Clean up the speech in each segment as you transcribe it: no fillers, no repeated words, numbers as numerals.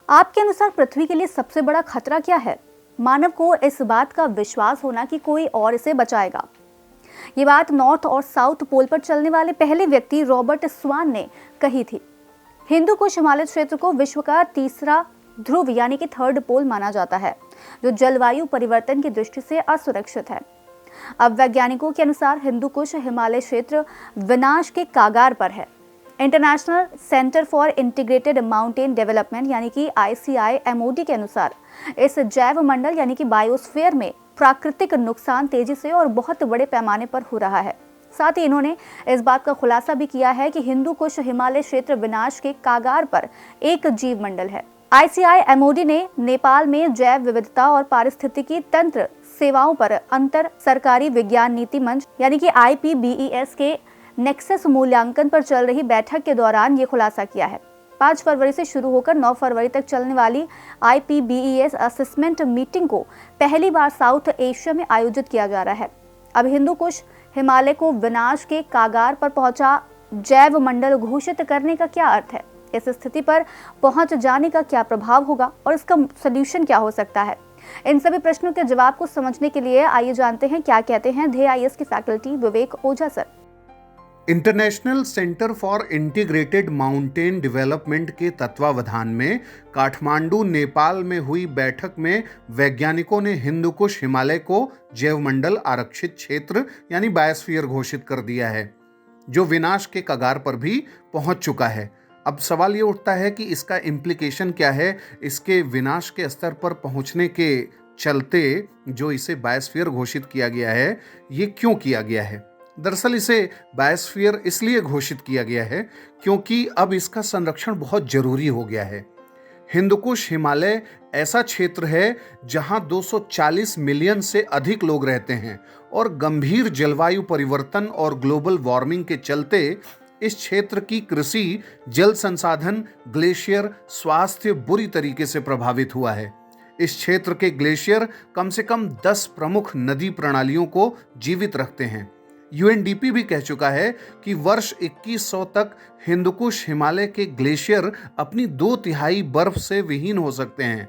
आपके अनुसार पृथ्वी के लिए सबसे बड़ा खतरा क्या है? मानव को इस बात का विश्वास होना कि कोई और इसे बचाएगा। ये बात नॉर्थ और साउथ पोल पर चलने वाले पहले व्यक्ति रॉबर्ट स्वान ने कही थी। हिंदू कुश हिमालय क्षेत्र को विश्व का तीसरा ध्रुव यानी कि थर्ड पोल माना जाता है, जो जलवायु परिवर्तन की दृष्टि से असुरक्षित है। अब वैज्ञानिकों के अनुसार हिंदू कुश हिमालय क्षेत्र विनाश के कागार पर है। International centre for integrated mountain development यानी कि ICIMOD के अनुसार इस जैव मंडल यानी कि बायोस्फीयर में प्राकृतिक नुकसान तेजी से और बहुत बड़े पैमाने पर हो रहा है। साथ ही इन्होंने इस बात का खुलासा भी किया है कि हिंदू कुश हिमालय क्षेत्र विनाश के कागार पर एक जीव मंडल है। ICIMOD ने नेपाल में जैव विविधता और पारिस्थितिकी तंत्र सेवाओं पर अंतर सरकारी विज्ञान नीति मंच यानी कि IPBES के नेक्सस मूल्यांकन पर चल रही बैठक के दौरान ये खुलासा किया है। 5 फरवरी से शुरू होकर 9 फरवरी तक चलने वाली IPBES असेसमेंट मीटिंग को पहली बार साउथ एशिया में आयोजित किया जा रहा है। अब हिंदू कुश हिमालय को विनाश के कागार पर पहुंचा जैव मंडल घोषित करने का क्या अर्थ है? इस स्थिति पर पहुंच जाने का क्या प्रभाव होगा और इसका सलूशन क्या हो सकता है? इन सभी प्रश्नों के जवाब को समझने के लिए आइए जानते हैं क्या कहते हैं IAS की faculty Vivek Ojha sir. International centre for integrated mountain development के तत्वावधान में काठमांडू नेपाल में हुई बैठक में वैज्ञानिकों ने हिंदू कुश हिमालय को जैवमंडल आरक्षित क्षेत्र यानी बायोस्फीयर घोषित कर दिया है, जो विनाश के कगार पर भी पहुंच चुका है। अब सवाल ये उठता है कि इसका इम्प्लीकेशन क्या है, इसके विनाश के स्तर पर पहुंचने के चलते जो इसे बायोस्फीयर घोषित किया गया है, ये क्यों किया गया है? दरअसल इसे बायोस्फीयर इसलिए घोषित किया गया है क्योंकि अब इसका संरक्षण बहुत जरूरी हो गया है। हिंदुकुश हिमालय ऐसा क्षेत्र है जहां 240 मिलियन से अधिक लोग रहते हैं और गंभीर जलवायु परिवर्तन और ग्लोबल वार्मिंग के चलते इस क्षेत्र की कृषि, जल संसाधन, ग्लेशियर, स्वास्थ्य बुरी तरीके से प्रभावित हुआ है। इस क्षेत्र के ग्लेशियर कम से कम 10 प्रमुख नदी प्रणालियों को जीवित रखते हैं। UNDP भी कह चुका है कि वर्ष 2100 तक हिंदुकुश हिमालय के ग्लेशियर अपनी 2/3 बर्फ से विहीन हो सकते हैं।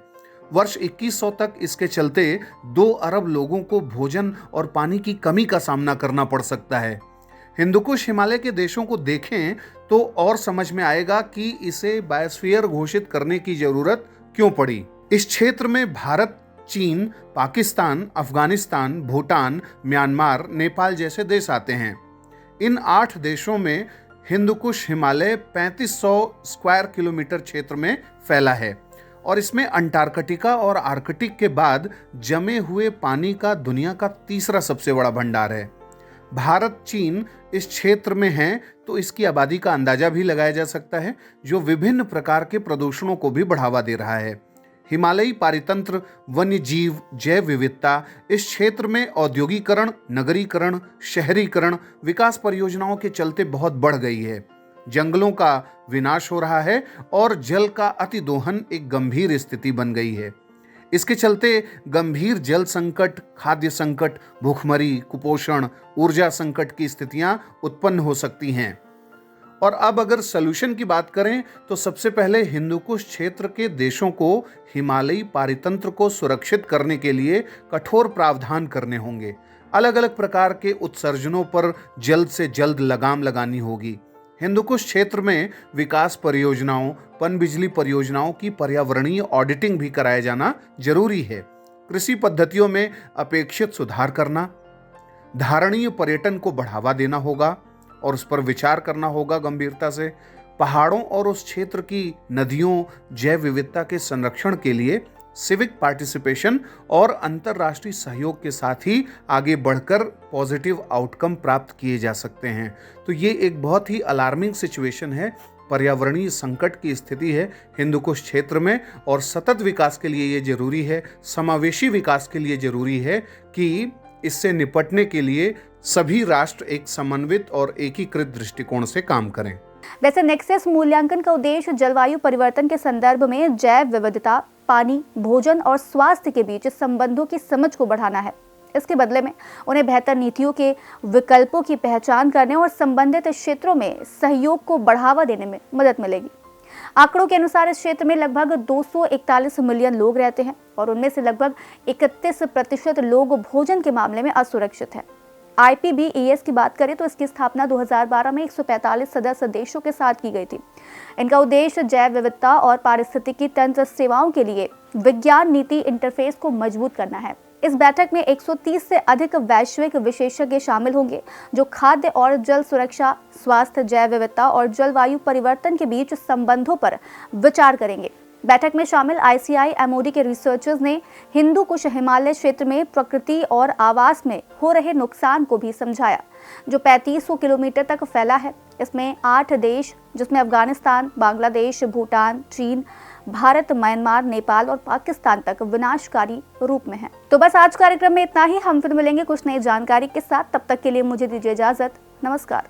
वर्ष 2100 तक इसके चलते 2 अरब लोगों को भोजन और पानी की कमी का सामना करना पड़ सकता है। हिंदुकुश हिमालय के देशों को देखें तो और समझ में आएगा कि इसे बायोस्फीयर घोषित करने की जरूरत क्यों पड़ी। इस क्षेत्र में भारत, चीन, पाकिस्तान, अफगानिस्तान, भूटान, म्यांमार, नेपाल जैसे देश आते हैं। इन 8 देशों में हिंदुकुश हिमालय 3500 स्क्वायर किलोमीटर क्षेत्र में फैला है और इसमें अंटार्कटिका और आर्कटिक के बाद जमे हुए पानी का दुनिया का तीसरा सबसे बड़ा भंडार है। भारत, चीन इस क्षेत्र में हैं तो इसकी आबादी का अंदाजा भी लगाया जा सकता है, जो विभिन्न प्रकार के प्रदूषणों को भी बढ़ावा दे रहा है। हिमालयी पारितंत्र, वन्य जीव, जैव विविधता इस क्षेत्र में औद्योगिकरण, नगरीकरण, शहरीकरण, विकास परियोजनाओं के चलते बहुत बढ़ गई है। जंगलों का विनाश हो रहा है और जल का अतिदोहन एक गंभीर स्थिति बन गई है। इसके चलते गंभीर जल संकट, खाद्य संकट, भूखमरी, कुपोषण, ऊर्जा संकट की स्थितियां उत्पन्न हो सकती हैं। और अब अगर सॉल्यूशन की बात करें तो सबसे पहले हिंदुकुश क्षेत्र के देशों को हिमालयी पारितंत्र को सुरक्षित करने के लिए कठोर प्रावधान करने होंगे। अलग अलग प्रकार के उत्सर्जनों पर जल्द से जल्द लगाम लगानी होगी। हिंदुकुश क्षेत्र में विकास परियोजनाओं, पनबिजली परियोजनाओं की पर्यावरणीय ऑडिटिंग भी कराया जाना जरूरी है। कृषि पद्धतियों में अपेक्षित सुधार करना, धारणीय पर्यटन को बढ़ावा देना होगा और उस पर विचार करना होगा गंभीरता से। पहाड़ों और उस क्षेत्र की नदियों, जैव विविधता के संरक्षण के लिए सिविक पार्टिसिपेशन और अंतर्राष्ट्रीय सहयोग के साथ ही आगे बढ़कर पॉजिटिव आउटकम प्राप्त किए जा सकते हैं। तो ये एक बहुत ही अलार्मिंग सिचुएशन है, पर्यावरणीय संकट की स्थिति है हिंदुकुश क्षेत्र में और सतत विकास के लिए ये जरूरी है, समावेशी विकास के लिए जरूरी है कि इससे निपटने के लिए सभी राष्ट्र एक समन्वित और एकीकृत दृष्टिकोण से काम करें। वैसे नेक्सस मूल्यांकन का उद्देश्य जलवायु परिवर्तन के संदर्भ में जैव विविधता, पानी, भोजन और स्वास्थ्य के बीच संबंधों की समझ को बढ़ाना है। इसके बदले में उन्हें बेहतर नीतियों के विकल्पों की पहचान करने और संबंधित क्षेत्रों में सहयोग को बढ़ावा देने में मदद मिलेगी। आंकड़ों के अनुसार इस क्षेत्र में लगभग 241 मिलियन लोग रहते हैं और उनमें से लगभग 31% लोग भोजन के मामले में असुरक्षित हैं। IPBES की बात करें तो इसकी स्थापना 2012 में 145 सदस्य देशों के साथ की गई थी। इनका उद्देश्य जैव विविधता और पारिस्थितिकी तंत्र सेवाओं के लिए विज्ञान नीति इंटरफेस को मजबूत करना है। इस बैठक में 130 से अधिक वैश्विक विशेषज्ञ शामिल होंगे जो खाद्य और जल सुरक्षा, स्वास्थ्य, जैव विविधता और जलवायु परिवर्तन के बीच संबंधों पर विचार करेंगे। बैठक में शामिल ICI MOD के रिसर्चर्स ने हिंदू कुश हिमालय क्षेत्र में प्रकृति और आवास में हो रहे नुकसान को भी समझाया, जो 3500 किलोमीटर तक फैला है। इसमें 8 देश, जिसमें अफगानिस्तान, बांग्लादेश, भूटान, चीन, भारत, म्यांमार, नेपाल और पाकिस्तान तक विनाशकारी रूप में है। तो बस आज कार्यक्रम में इतना ही। हम फिर मिलेंगे कुछ नई जानकारी के साथ। तब तक के लिए मुझे दीजिए इजाजत। नमस्कार।